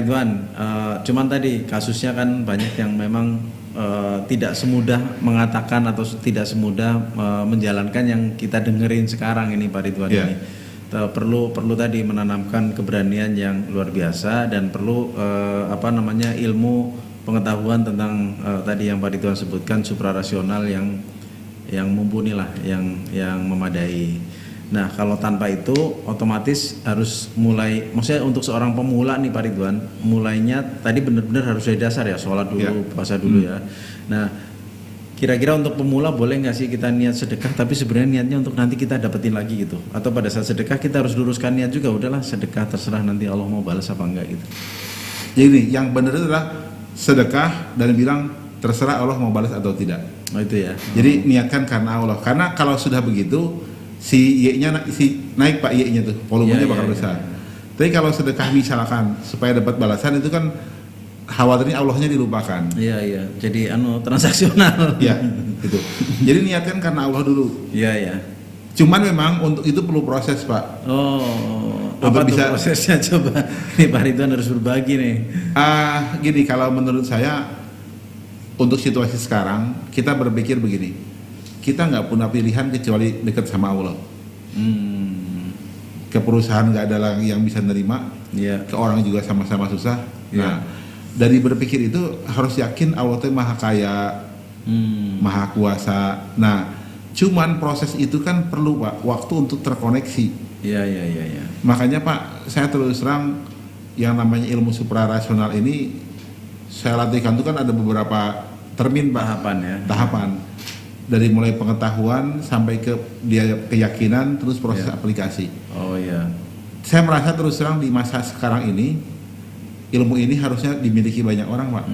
Ridwan, cuman tadi kasusnya kan banyak yang memang tidak semudah mengatakan atau tidak semudah menjalankan yang kita dengerin sekarang ini Pak Ridwan ini. Perlu tadi menanamkan keberanian yang luar biasa dan perlu ilmu pengetahuan tentang tadi yang Pak Ridwan sebutkan suprarasional yang mumpuni lah, yang memadai. Nah, kalau tanpa itu otomatis harus mulai, maksudnya untuk seorang pemula nih Pak Ridwan, mulainya tadi benar-benar harus dari dasar ya, sholat dulu, puasa dulu ya. Nah, kira-kira untuk pemula boleh nggak sih kita niat sedekah, tapi sebenarnya niatnya untuk nanti kita dapetin lagi gitu? Atau pada saat sedekah kita harus luruskan niat juga, udahlah sedekah terserah nanti Allah mau balas apa enggak gitu. Jadi yang benar itu adalah sedekah dan bilang terserah Allah mau balas atau tidak. Oh itu ya. Jadi niatkan karena Allah. Karena kalau sudah begitu si Y-nya naik Pak, Y-nya tuh volumenya bakal besar. Tapi kalau sedekah misalkan supaya dapat balasan itu kan khawatirnya Allahnya dilupakan. Iya. Jadi transaksional. Iya, gitu. Jadi niatkan karena Allah dulu. Iya. Cuman memang untuk itu perlu proses, Pak. Apa bisa prosesnya coba? Nih Pak Ridwan harus berbagi nih. Gini, kalau menurut saya untuk situasi sekarang kita berpikir begini. Kita nggak punya pilihan kecuali dekat sama Allah. Ke perusahaan nggak ada lagi yang bisa nerima, ke orang juga sama-sama susah. Nah, dari berpikir itu harus yakin Allah itu maha kaya, maha kuasa. Nah, cuman proses itu kan perlu Pak waktu untuk terkoneksi. Iya. Makanya Pak, saya terus terang yang namanya ilmu suprarasional ini saya latihkan itu kan ada beberapa termin Pak. Tahapan. Dari mulai pengetahuan sampai ke dia keyakinan terus proses aplikasi. Oh iya. Saya merasa terus terang di masa sekarang ini ilmu ini harusnya dimiliki banyak orang Pak.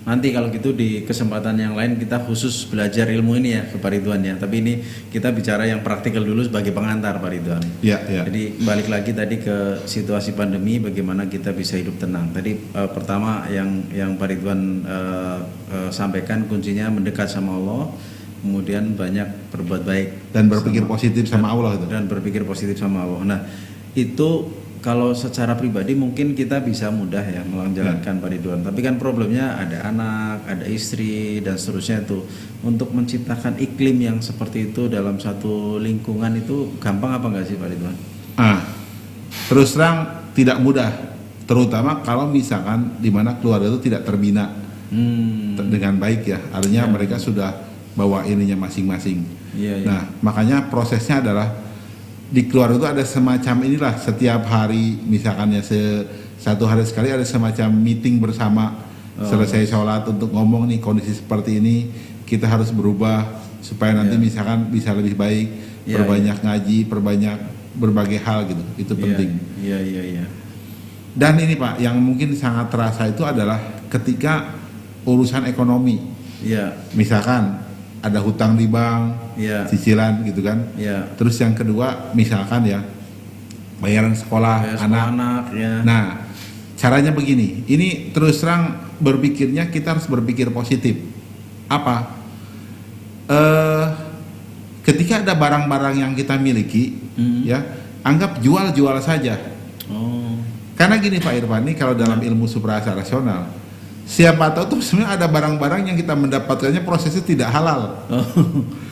Nanti kalau gitu di kesempatan yang lain kita khusus belajar ilmu ini ya ke Pak Ridwan ya. Tapi ini kita bicara yang praktikal dulu sebagai pengantar Pak Ridwan. Iya. Jadi balik lagi tadi ke situasi pandemi, bagaimana kita bisa hidup tenang. Tadi pertama yang Pak Ridwan sampaikan kuncinya mendekat sama Allah. Kemudian banyak berbuat baik dan berpikir positif sama Allah itu. Dan berpikir positif sama Allah. Nah, itu kalau secara pribadi mungkin kita bisa mudah ya menjalankan Pak Ridwan. Tapi kan problemnya ada anak, ada istri dan seterusnya itu. Untuk menciptakan iklim yang seperti itu dalam satu lingkungan itu gampang apa enggak sih Pak Ridwan? Terus terang tidak mudah. Terutama kalau misalkan di mana keluarga itu tidak terbina dengan baik ya. Artinya mereka sudah bawa ininya masing-masing. Nah, makanya prosesnya adalah di keluarga itu ada semacam inilah setiap hari misalkan ya satu hari sekali ada semacam meeting bersama selesai sholat untuk ngomong nih kondisi seperti ini kita harus berubah supaya nanti misalkan bisa lebih baik, perbanyak ngaji, perbanyak berbagai hal gitu. Itu penting. Iya. Dan ini Pak yang mungkin sangat terasa itu adalah ketika urusan ekonomi. Misalkan ada hutang di bank, cicilan gitu kan. Terus yang kedua misalkan ya bayaran sekolah anak. Nah, caranya begini. Ini terus terang berpikirnya kita harus berpikir positif. Apa? Ketika ada barang-barang yang kita miliki, ya anggap jual saja. Karena gini Pak Irfan, ini kalau dalam ilmu suprarasional siapa tahu tuh sebenarnya ada barang-barang yang kita mendapatkannya prosesnya tidak halal.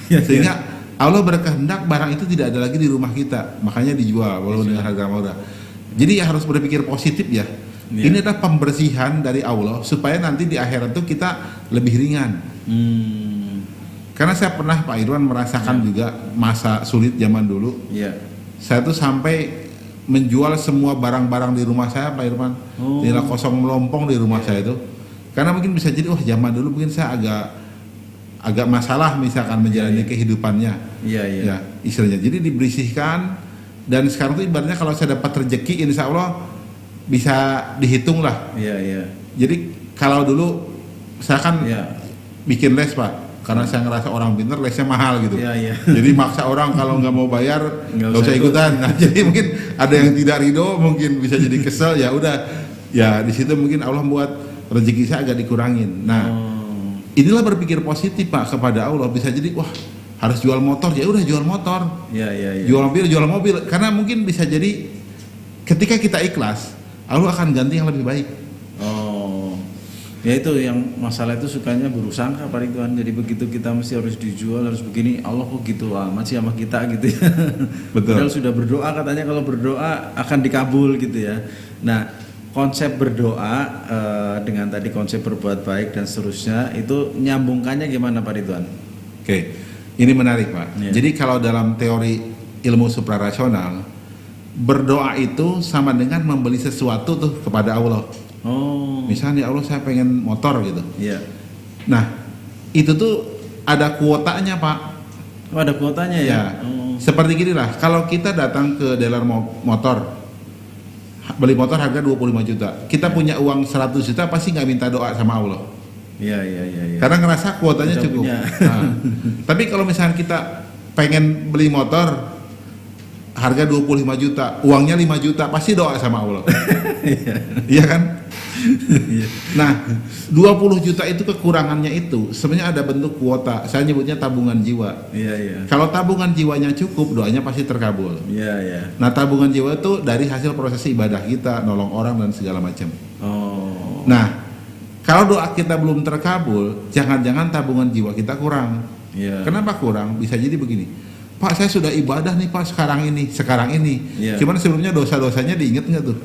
Sehingga Allah berkehendak barang itu tidak ada lagi di rumah kita, makanya dijual walaupun dengan harga murah. Jadi ya harus berpikir positif ya. Ini adalah pembersihan dari Allah supaya nanti di akhirat itu kita lebih ringan. Karena saya pernah Pak Irwan merasakan juga masa sulit zaman dulu. Saya tuh sampai menjual semua barang-barang di rumah saya Pak Irwan. Nilai kosong melompong di rumah saya itu. Karena mungkin bisa jadi zaman dulu mungkin saya agak masalah misalkan menjalani kehidupannya. Ya, istilahnya. Jadi dibersihkan dan sekarang itu ibaratnya kalau saya dapat rezeki insya Allah bisa dihitung lah. Jadi kalau dulu saya kan bikin les Pak, karena saya ngerasa orang pintar lesnya mahal gitu. Jadi maksa orang kalau nggak mau bayar nggak usah ikutan. Nah, jadi mungkin ada yang tidak ridho, mungkin bisa jadi kesel. Ya udah, ya di situ mungkin Allah buat rezeki saya agak dikurangin. Nah, inilah berpikir positif Pak kepada Allah. Bisa jadi wah harus jual motor, ya udah jual motor. Jual mobil, jual mobil. Karena mungkin bisa jadi ketika kita ikhlas, Allah akan ganti yang lebih baik. Oh, ya itu yang masalah itu sukanya buruk sangka Pak Ridwan. Jadi begitu kita mesti harus dijual, harus begini, Allah kok gitu amat sih sama kita gitu ya. Betul. Padahal sudah berdoa, katanya kalau berdoa akan dikabul gitu ya. Nah, konsep berdoa dengan tadi konsep berbuat baik dan seterusnya itu nyambungkannya gimana Pak Ridwan? Oke, ini menarik Pak. Iya. Jadi kalau dalam teori ilmu suprarasional, berdoa itu sama dengan membeli sesuatu tuh kepada Allah. Oh, Misalnya Allah saya pengen motor gitu. iya. Nah, itu tuh ada kuotanya Pak. Oh, ada kuotanya ya? Ya, Oh. seperti gini lah. Kalau kita datang ke dealer motor, beli motor harga 25 juta. Kita punya uang 100 juta, pasti nggak minta doa sama Allah. Iya. Karena ngerasa kuotanya Kita cukup. punya. Nah, tapi kalau misalnya kita pengen beli motor harga 25 juta, uangnya 5 juta, pasti doa sama Allah. Iya kan? Nah, 20 juta itu kekurangannya itu sebenarnya ada bentuk kuota. Saya nyebutnya tabungan jiwa. Iya. Kalau tabungan jiwanya cukup, doanya pasti terkabul. Iya. Nah, tabungan jiwa itu dari hasil proses ibadah kita, nolong orang dan segala macam. Oh. Nah, kalau doa kita belum terkabul, jangan-jangan tabungan jiwa kita kurang. Iya. Kenapa kurang? Bisa jadi begini. Pak, saya sudah ibadah nih Pak sekarang ini. Iya. Cuman sebelumnya dosa-dosanya diinget nggak tuh?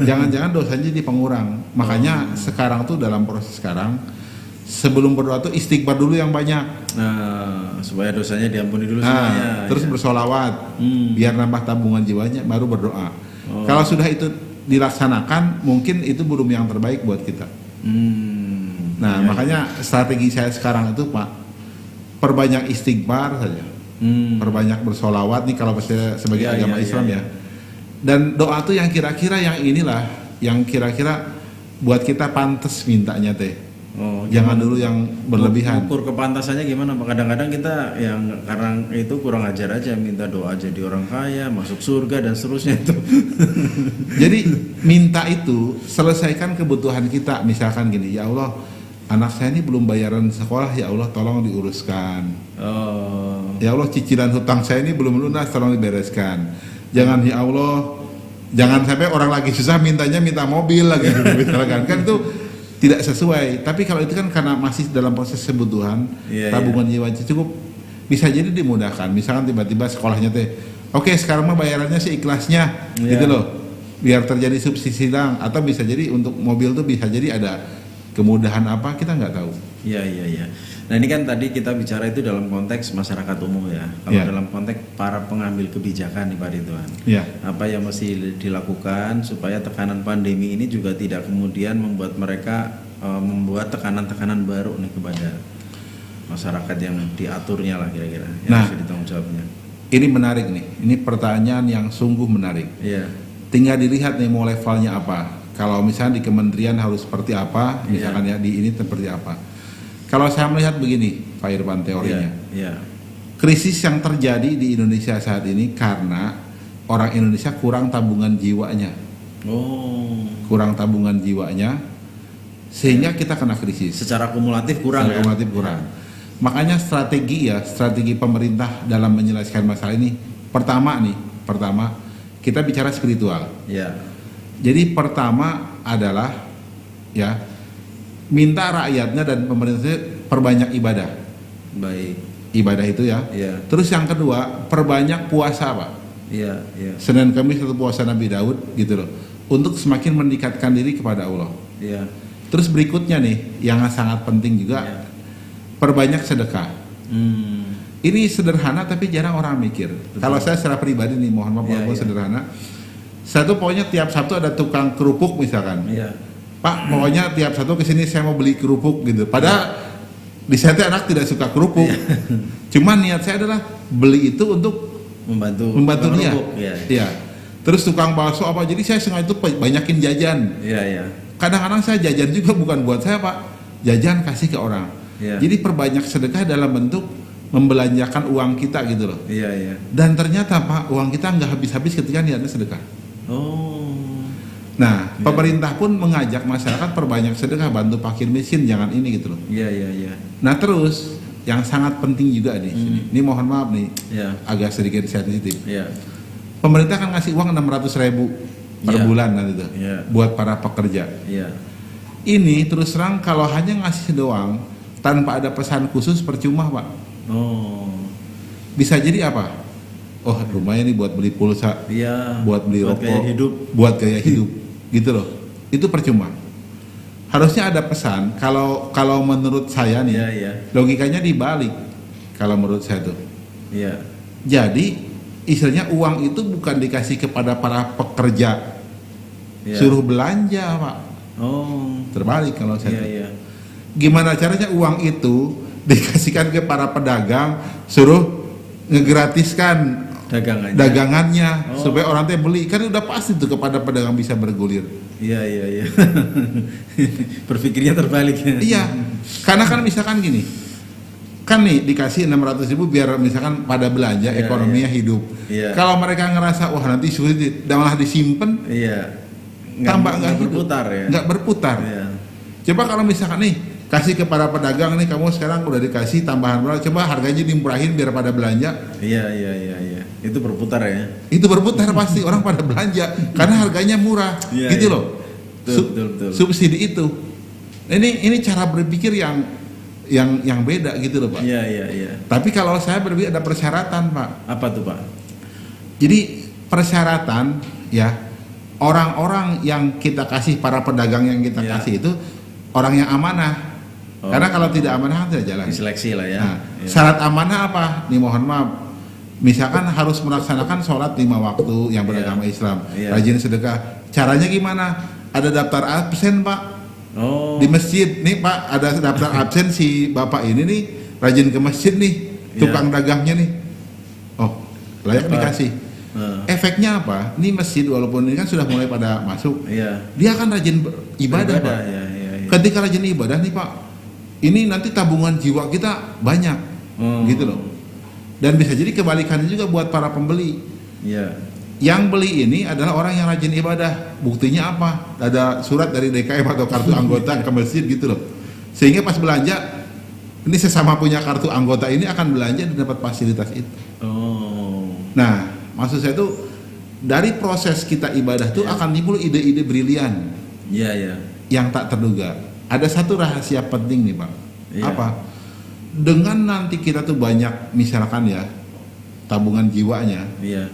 Jangan-jangan dosanya jadi pengurang. Makanya sekarang tuh dalam proses sekarang, sebelum berdoa tuh istighfar dulu yang banyak. Nah, supaya dosanya diampuni dulu Nah, semuanya. terus ya. bersolawat, biar nambah tabungan jiwanya, baru berdoa. Oh. Kalau sudah itu dilaksanakan, mungkin itu belum yang terbaik buat kita. Nah, Iya, makanya strategi saya sekarang itu Pak, perbanyak istighfar saja. Perbanyak bersolawat nih kalau saya sebagai Iya, agama iya, Islam iya. ya. Dan doa tuh yang kira-kira yang inilah, yang kira-kira buat kita pantas mintanya teh. Oh, Jangan gimana? dulu yang berlebihan. Ukur kepantasannya gimana Pak? Kadang-kadang kita yang karena itu kurang ajar aja, minta doa jadi orang kaya, masuk surga dan seterusnya itu. Jadi minta itu selesaikan kebutuhan kita. Misalkan gini, ya Allah, anak saya ini belum bayaran sekolah, ya Allah tolong diuruskan. Oh. Ya Allah, cicilan hutang saya ini belum lunas, tolong dibereskan. Jangan ya Allah, jangan sampai orang lagi susah mintanya minta mobil lagi misalkan. Kan itu tidak sesuai. Tapi kalau itu kan karena masih dalam proses kebutuhan, Iya, tabungan jiwa cukup, bisa jadi dimudahkan. Misalkan tiba-tiba sekolahnya teh, oke sekarang mah bayarannya sih ikhlasnya, Iya. gitu loh. Biar terjadi subsidi silang, atau bisa jadi untuk mobil tuh bisa jadi ada kemudahan apa, kita nggak tahu. Iya. Nah ini kan tadi kita bicara itu dalam konteks masyarakat umum ya. Kalau Iya. dalam konteks para pengambil kebijakan nih Pak Ridwan, Ya. apa yang mesti dilakukan supaya tekanan pandemi ini juga tidak kemudian membuat mereka membuat tekanan-tekanan baru nih kepada masyarakat yang diaturnya lah kira-kira, yang Nah. harus ditanggung jawabnya. Ini menarik nih, ini pertanyaan yang sungguh menarik. Iya. Tinggal dilihat nih mau levelnya apa. Kalau misalnya di kementerian harus seperti apa, misalkan ya di ini seperti apa. Kalau saya melihat begini, Pak Irfan teorinya, Iya. krisis yang terjadi di Indonesia saat ini karena orang Indonesia kurang tabungan jiwanya, Oh. kurang tabungan jiwanya, sehingga kita kena krisis. Secara kumulatif kurang ya. Kumulatif kurang. Makanya strategi pemerintah dalam menyelesaikan masalah ini, pertama kita bicara spiritual. Iya. Jadi pertama adalah ya minta rakyatnya dan pemerintah perbanyak ibadah. Baik. Ibadah itu ya. Iya. Terus yang kedua, perbanyak puasa, Pak. Iya. Senin Kamis satu puasa Nabi Daud gitu loh. Untuk semakin mendekatkan diri kepada Allah. Iya. Terus berikutnya nih yang sangat penting juga, Iya. perbanyak sedekah. Ini sederhana tapi jarang orang mikir. Kalau saya secara pribadi nih, mohon maaf walaupun Iya. sederhana. Saya tuh pokoknya tiap Sabtu ada tukang kerupuk misalkan. Iya. Pak, pokoknya tiap Sabtu kesini saya mau beli kerupuk gitu. Padahal di saya tuh anak tidak suka kerupuk. Cuman niat saya adalah beli itu untuk membantu dia. Iya. Iya. Terus tukang bakso apa? Jadi saya sengaja itu banyakin jajan. Iya. Kadang-kadang saya jajan juga bukan buat saya, Pak. Jajan kasih ke orang. Iya. Jadi perbanyak sedekah dalam bentuk membelanjakan uang kita gitu loh. Iya. Dan ternyata Pak, uang kita nggak habis-habis ketika niatnya sedekah. Oh. Nah, Iya. pemerintah pun mengajak masyarakat perbanyak sedekah, bantu fakir miskin, jangan ini gitu loh. Iya. Nah terus yang sangat penting juga di sini, ini mohon maaf nih, Iya. agak sedikit sensitif. Iya. Pemerintah kan ngasih uang 600.000 per Iya. bulan nanti tuh Iya. buat para pekerja. Iya. Ini terus terang kalau hanya ngasih doang tanpa ada pesan khusus percuma Pak. Oh. Bisa jadi apa? Oh lumayan nih buat beli pulsa, Iya. buat beli Buat rokok, gaya hidup. buat gaya hidup, gitu loh. Itu percuma. Harusnya ada pesan. Kalau menurut saya nih, Iya, iya. logikanya dibalik. Kalau menurut saya tuh. Iya. Jadi istilahnya uang itu bukan dikasih kepada para pekerja, Iya. suruh belanja Pak. Oh. Terbalik kalau saya. Iya, tuh. iya. Gimana caranya uang itu dikasihkan ke para pedagang, suruh ngegratiskan dagangannya Oh. supaya orang teh beli, kan udah pasti tuh kepada pedagang bisa bergulir. Iya, iya, iya. Berpikirnya terbalik ya. Iya, karena kan misalkan gini, kan nih dikasih 600.000 biar misalkan pada belanja, Iya, ekonominya hidup. Iya. Kalau mereka ngerasa wah nanti sulit, malah disimpan, Iya. tambah nggak hidup, berputar ya. nggak berputar. Iya. Coba kalau misalkan nih kasih kepada pedagang nih, kamu sekarang udah dikasih tambahan berapa, coba harganya dimurahin biar pada belanja. Iya, iya, iya, iya. Itu berputar ya. Itu berputar pasti orang pada belanja karena harganya murah, Iya, gitu iya. loh. Betul. Subsidi itu. Ini cara berpikir yang beda gitu loh Pak. Iya, iya, iya. Tapi kalau saya berpikir ada persyaratan Pak. Apa tuh, Pak? Jadi persyaratan ya, orang-orang yang kita kasih, para pedagang yang kita Iya. kasih itu orang yang amanah. Oh. Karena kalau tidak amanah kan tidak jalan. Diseleksi lah ya. Nah, Iya. syarat amanah apa? Nih mohon maaf. Misalkan harus melaksanakan sholat 5 waktu yang beragama Iya. Islam, Iya. rajin sedekah. Caranya gimana? Ada daftar absen Pak Oh. di masjid. Nih Pak, ada daftar absen si bapak ini nih, rajin ke masjid nih, tukang dagangnya nih. Oh, layak Dapat. dikasih. Efeknya apa? Ini masjid walaupun ini kan sudah mulai pada masuk, Iya. dia akan rajin ibadah Pak. Ya, ya, ya. Ketika rajin ibadah nih Pak, ini nanti tabungan jiwa kita banyak, gitu loh. Dan bisa jadi kebalikannya juga buat para pembeli. Iya. Yang beli ini adalah orang yang rajin ibadah. Buktinya apa? Ada surat dari DKM atau kartu anggota ke masjid gitu loh. Sehingga pas belanja, ini sesama punya kartu anggota ini akan belanja dan dapat fasilitas itu. Oh. Nah, maksud saya tuh dari proses kita ibadah tuh akan timbul ide-ide brilian Iya, iya. yang tak terduga. Ada satu rahasia penting nih Pak. Iya. Apa? Dengan nanti kita tuh banyak misalkan ya tabungan jiwanya, Iya.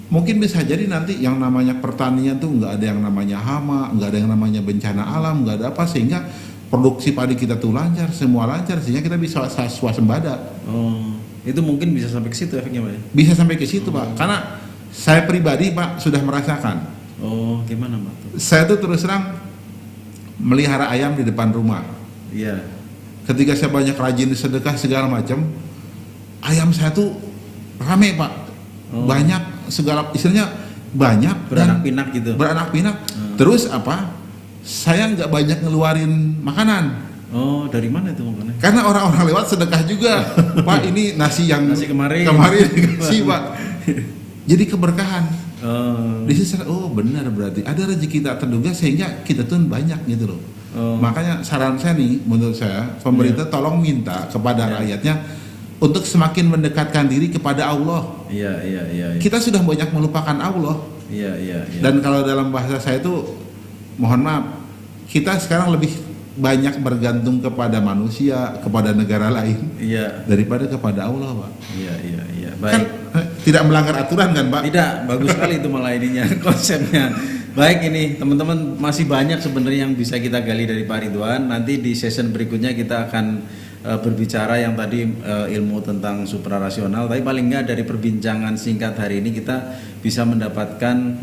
mungkin bisa jadi nanti yang namanya pertanian tuh nggak ada yang namanya hama, nggak ada yang namanya bencana alam, nggak ada apa, sehingga produksi padi kita tuh lancar, semua lancar, sehingga kita bisa swasembada. Oh. Itu mungkin bisa sampai ke situ efeknya, Pak. Bisa sampai ke situ Pak, karena saya pribadi Pak sudah merasakan. Oh, gimana, Pak? Saya tuh terus terang melihara ayam di depan rumah. Iya. Ketika saya banyak rajin sedekah segala macam, ayam saya tuh rame Pak, Oh. banyak segala istilahnya banyak Beranak dan pinak gitu. beranak pinak. Terus apa? Saya nggak banyak ngeluarin makanan Oh, dari mana itu makannya? karena orang-orang lewat sedekah juga. Pak ini nasi yang Nasi kemarin. dikasih Pak. Jadi keberkahan. Oh. Di sisi oh benar berarti ada rezeki tak terduga sehingga kita tuh banyak gitu loh. Oh. Makanya saran saya nih, menurut saya pemerintah tolong minta kepada Iya. rakyatnya untuk semakin mendekatkan diri kepada Allah. Iya, iya, iya. Iya, Kita sudah banyak melupakan Allah. iya, iya. Dan kalau dalam bahasa saya itu, mohon maaf, kita sekarang lebih banyak bergantung kepada manusia, kepada negara lain Iya. daripada kepada Allah, Pak. Iya, iya, iya. Kan Baik. tidak melanggar aturan kan, Pak? Tidak, bagus sekali itu malah ininya konsepnya. Baik, ini teman-teman masih banyak sebenarnya yang bisa kita gali dari Pak Ridwan. Nanti di session berikutnya kita akan berbicara yang tadi ilmu tentang suprarasional. Tapi paling nggak dari perbincangan singkat hari ini kita bisa mendapatkan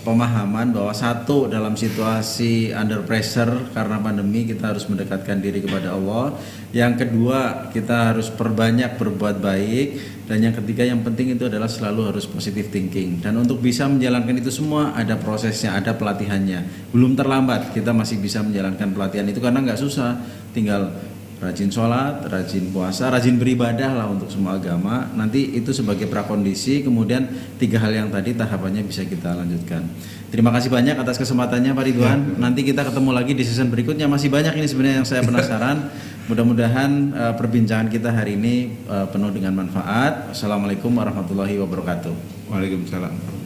pemahaman bahwa satu, dalam situasi under pressure karena pandemi kita harus mendekatkan diri kepada Allah. Yang kedua, kita harus perbanyak berbuat baik. Dan yang ketiga yang penting itu adalah selalu harus positive thinking. Dan untuk bisa menjalankan itu semua ada prosesnya, ada pelatihannya. Belum terlambat, kita masih bisa menjalankan pelatihan itu karena nggak susah. Tinggal rajin sholat, rajin puasa, rajin beribadah lah untuk semua agama. Nanti itu sebagai prakondisi, kemudian 3 hal yang tadi tahapannya bisa kita lanjutkan. Terima kasih banyak atas kesempatannya Pak Ridwan. Nanti kita ketemu lagi di season berikutnya. Masih banyak ini sebenarnya yang saya penasaran. Mudah-mudahan perbincangan kita hari ini penuh dengan manfaat. Assalamualaikum warahmatullahi wabarakatuh. Waalaikumsalam.